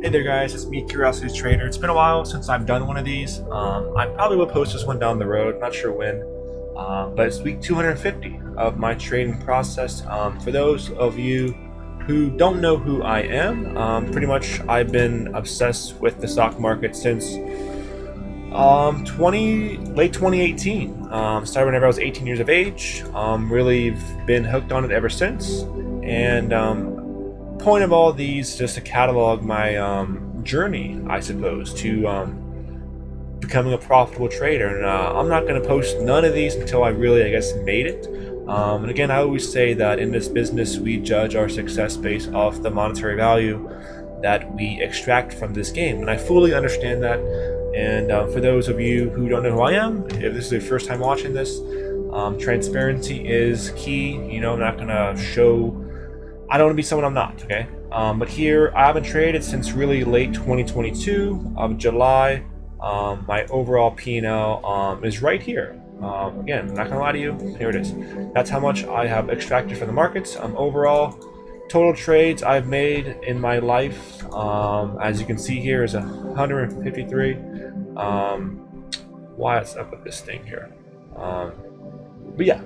Hey there guys, it's me, Curiosity Trader. It's been a while since I've done one of these. I probably will post this one down the road, not sure when. But it's week 250 of my trading process. For those of you who don't know who I am, pretty much I've been obsessed with the stock market since late 2018. Started whenever I was 18 years of age. Really been hooked on it ever since. And point of all these just to catalog my journey, I suppose, to becoming a profitable trader. And I'm not going to post none of these until I really, I guess, made it. And again, I always say that in this business, we judge our success based off the monetary value that we extract from this game. And I fully understand that. And for those of you who don't know who I am, if this is your first time watching this, transparency is key. You know, I'm not going to show, I don't want to be someone I'm not, okay? But here, I haven't traded since really late 2022 of July. My overall P&L is right here. Again, I'm not gonna lie to you, here it is. That's how much I have extracted from the markets. Overall, total trades I've made in my life, as you can see here, is 153. Why is up with this thing here? But yeah,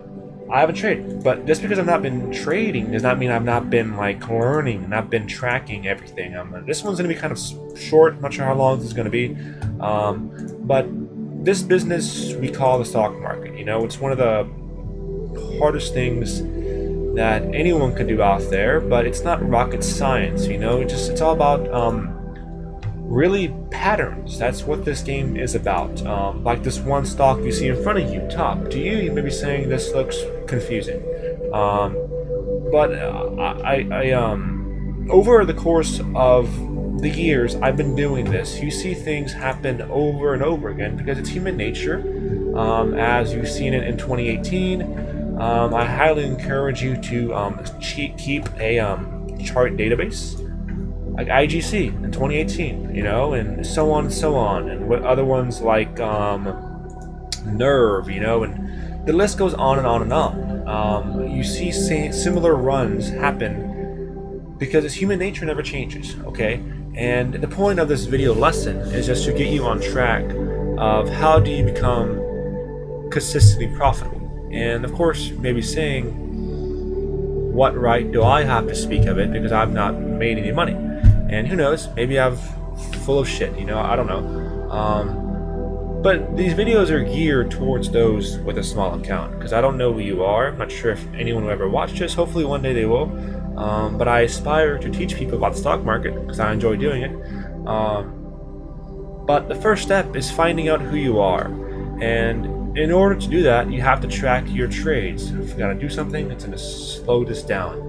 I haven't traded. But just because I've not been trading does not mean I've not been like learning, not been tracking everything. This one's gonna be kind of short. I'm not sure how long this is gonna be. But this business we call the stock market, you know, it's one of the hardest things that anyone can do out there, but it's not rocket science, you know. It's all about really patterns. That's what this game is about. Like this one stock you see in front of you, top. To you may be saying this looks confusing, but I over the course of the years I've been doing this, you see things happen over and over again because it's human nature. As you've seen it in 2018, I highly encourage you to keep a chart database like IGC in 2018, you know, and so on and so on, and what other ones like Nerve, you know, and the list goes on and on and on. You see similar runs happen because it's human nature never changes, okay? And the point of this video lesson is just to get you on track of how do you become consistently profitable. And of course, maybe saying, what right do I have to speak of it because I've not made any money? And who knows, maybe I'm full of shit, you know, I don't know. But these videos are geared towards those with a small account because I don't know who you are. I'm not sure if anyone will ever watch this. Hopefully one day they will. But I aspire to teach people about the stock market because I enjoy doing it. But the first step is finding out who you are. And in order to do that, you have to track your trades. If you gotta do something, it's gonna slow this down.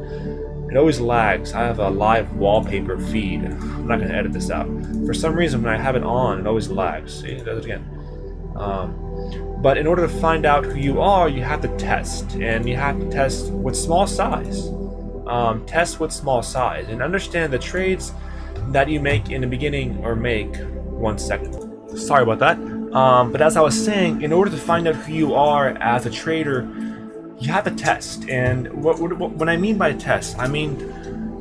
It always lags. I have a live wallpaper feed. I'm not gonna edit this out. For some reason, when I have it on, it always lags. See, it does it again. But in order to find out who you are, you have to test. And you have to test with small size. Test with small size and understand the trades that you make in the beginning or make 1 second. Sorry about that. But as I was saying, in order to find out who you are as a trader, you have to test. And what I mean by test, I mean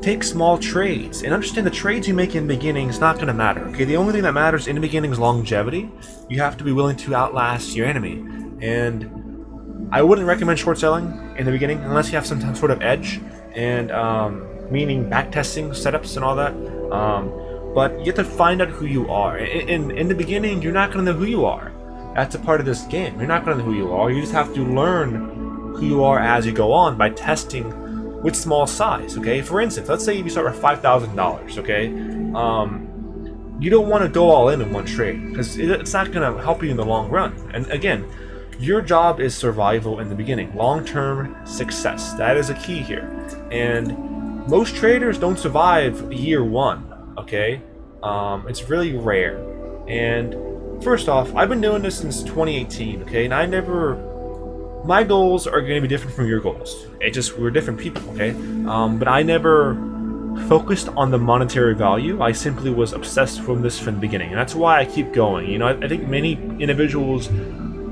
take small trades and understand the trades you make in the beginning is not going to matter. Okay, the only thing that matters in the beginning is longevity. You have to be willing to outlast your enemy. And I wouldn't recommend short selling in the beginning unless you have some sort of edge. And meaning backtesting setups and all that, but you have to find out who you are. In the beginning, you're not going to know who you are. That's a part of this game. You're not going to know who you are. You just have to learn who you are as you go on by testing with small size. Okay, for instance, let's say you start with $5,000. Okay, you don't want to go all in one trade because it's not going to help you in the long run. And again, your job is survival in the beginning, long-term success. That is a key here. And most traders don't survive year one, okay? It's really rare. And first off, I've been doing this since 2018, okay? And my goals are going to be different from your goals. We're different people, okay? But I never focused on the monetary value. I simply was obsessed from the beginning. And that's why I keep going. You know, I think many individuals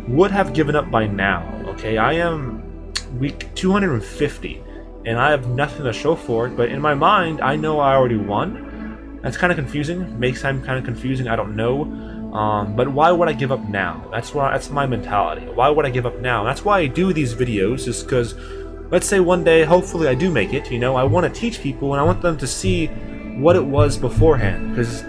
would have given up by now, okay? I am week 250 and I have nothing to show for it, but in my mind I know I already won That's kind of confusing. Makes time kind of confusing. I don't know. But why would I give up now? That's my mentality. Why would I give up now? That's why I do these videos. Is because, let's say one day, hopefully I do make it. I want to teach people, and I want them to see what it was beforehand. Because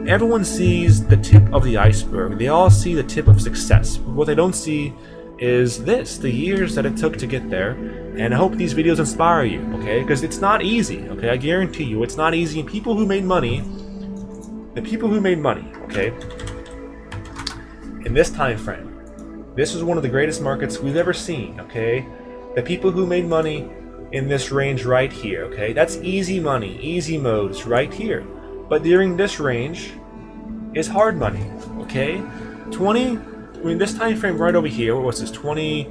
everyone sees the tip of the iceberg. They all see the tip of success. But what they don't see is the years that it took to get there. And I hope these videos inspire you, okay? Because it's not easy, okay? I guarantee you, it's not easy. And the people who made money, okay, in this time frame, this is one of the greatest markets we've ever seen, okay? The people who made money in this range right here, okay? That's easy money, easy modes right here. But during this range is hard money, okay? This time frame right over here, what was this, 20...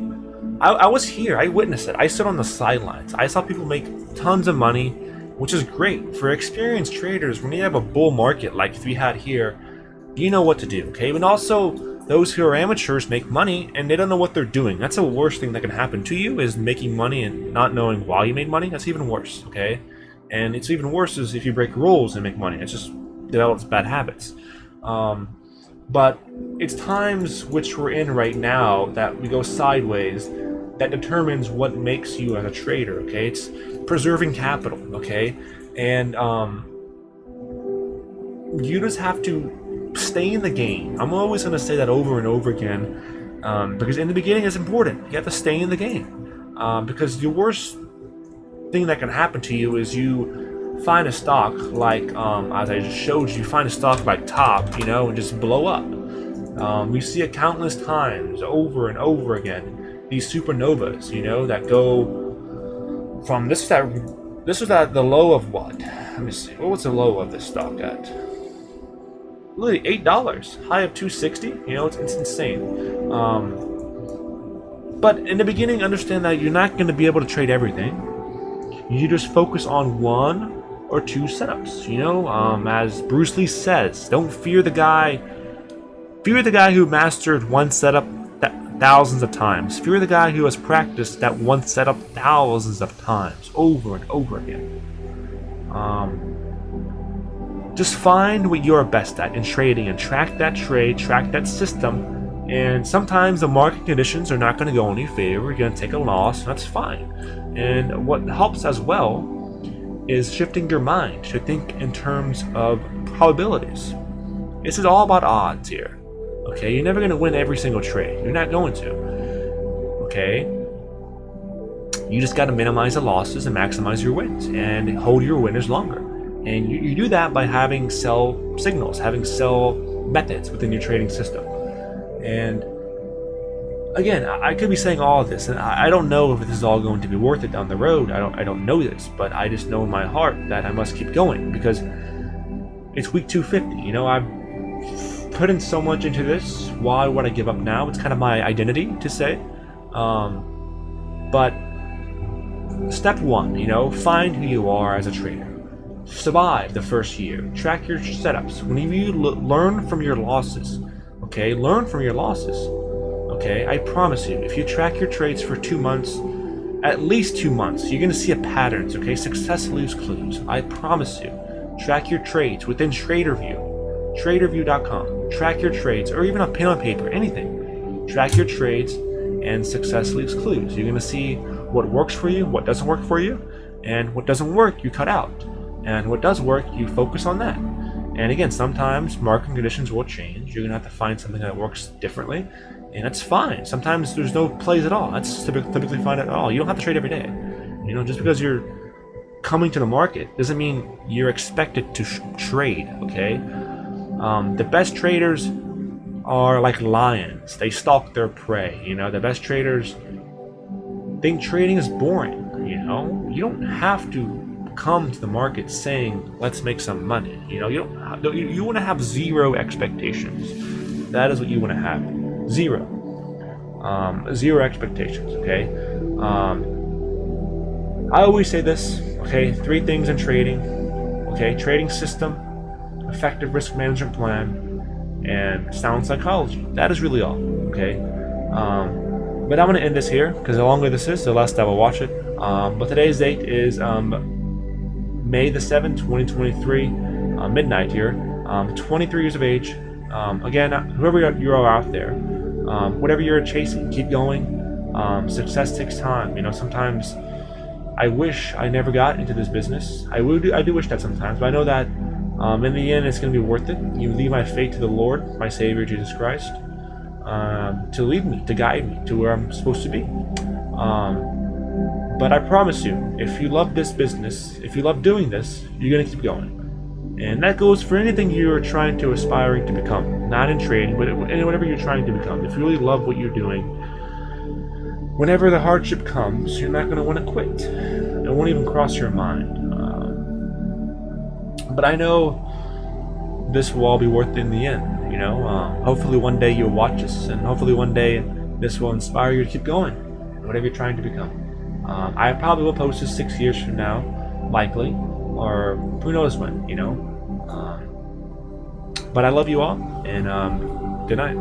I was here, I witnessed it. I stood on the sidelines. I saw people make tons of money, which is great. For experienced traders, when you have a bull market like we had here, you know what to do, okay? And also, those who are amateurs make money and they don't know what they're doing. That's the worst thing that can happen to you, is making money and not knowing why you made money. That's even worse, okay? And it's even worse is if you break rules and make money. It just develops bad habits. But it's times which we're in right now that we go sideways that determines what makes you as a trader, okay? It's preserving capital, okay? And you just have to stay in the game. I'm always going to say that over and over again, because in the beginning it's important. You have to stay in the game, because the worst thing that can happen to you is you find a stock like, as I just showed you, find a stock like Top, and just blow up. We see it countless times, over and over again. These supernovas, that go from this was at the low of what? Let me see. What was the low of this stock at? Literally $8, high of 260. It's insane. But in the beginning, understand that you're not going to be able to trade everything. You just focus on one or two setups. As Bruce Lee says, don't fear the guy. Fear the guy who mastered one setup thousands of times. Fear the guy who has practiced that one setup thousands of times, over and over again. Just find what you're best at in trading and track that trade, track that system. And sometimes the market conditions are not going to go in your favor. You're going to take a loss, and that's fine. And what helps as well is shifting your mind to think in terms of probabilities. This is all about odds here. Okay, you're never going to win every single trade. You're not going to. Okay? You just got to minimize the losses and maximize your wins and hold your winners longer. And you do that by having sell signals, having sell methods within your trading system. And again, I could be saying all of this, and I don't know if this is all going to be worth it down the road. I don't know this, but I just know in my heart that I must keep going because it's week 250. I've put in so much into this. Why would I give up now? It's kind of my identity to say. But step one, find who you are as a trader. Survive the first year. Track your setups. When you learn from your losses, okay? Learn from your losses, okay? I promise you, if you track your trades for 2 months, at least 2 months, you're going to see a patterns, okay? Success leaves clues. I promise you. Track your trades within TraderView, TraderView.com. Track your trades, or even a pen on paper, anything. Track your trades, and success leaves clues. You're going to see what works for you, what doesn't work for you, and what doesn't work, you cut out. And what does work, you focus on that. And again, sometimes market conditions will change. You're going to have to find something that works differently, and that's fine. Sometimes there's no plays at all. That's typically fine at all. You don't have to trade every day. Just because you're coming to the market doesn't mean you're expected to trade, okay? The best traders are like lions. They stalk their prey, The best traders think trading is boring, You don't have to come to the market saying, let's make some money. You want to have zero expectations. That is what you want to have. Zero expectations, okay? I always say this, okay? 3 things in trading, okay? Trading system, effective risk management plan, and sound psychology. That is really all, okay? But I'm going to end this here, because the longer this is, the less I will watch it. But today's date is May the 7th, 2023, midnight here. 23 years of age. Again, whoever you are out there, whatever you're chasing, keep going. Success takes time. Sometimes I wish I never got into this business. I do wish that sometimes, but I know that in the end it's going to be worth it. You leave my fate to the Lord, my Savior Jesus Christ, to lead me, to guide me to where I'm supposed to be. But I promise you, if you love this business, if you love doing this, you're going to keep going. And that goes for anything you're trying to aspiring to become. Not in trading, but in whatever you're trying to become. If you really love what you're doing, whenever the hardship comes, you're not going to want to quit. It won't even cross your mind. But I know this will all be worth it in the end. Hopefully one day you'll watch this, and hopefully one day this will inspire you to keep going, whatever you're trying to become. I probably will post this 6 years from now, likely, or who knows when. But I love you all, and good night.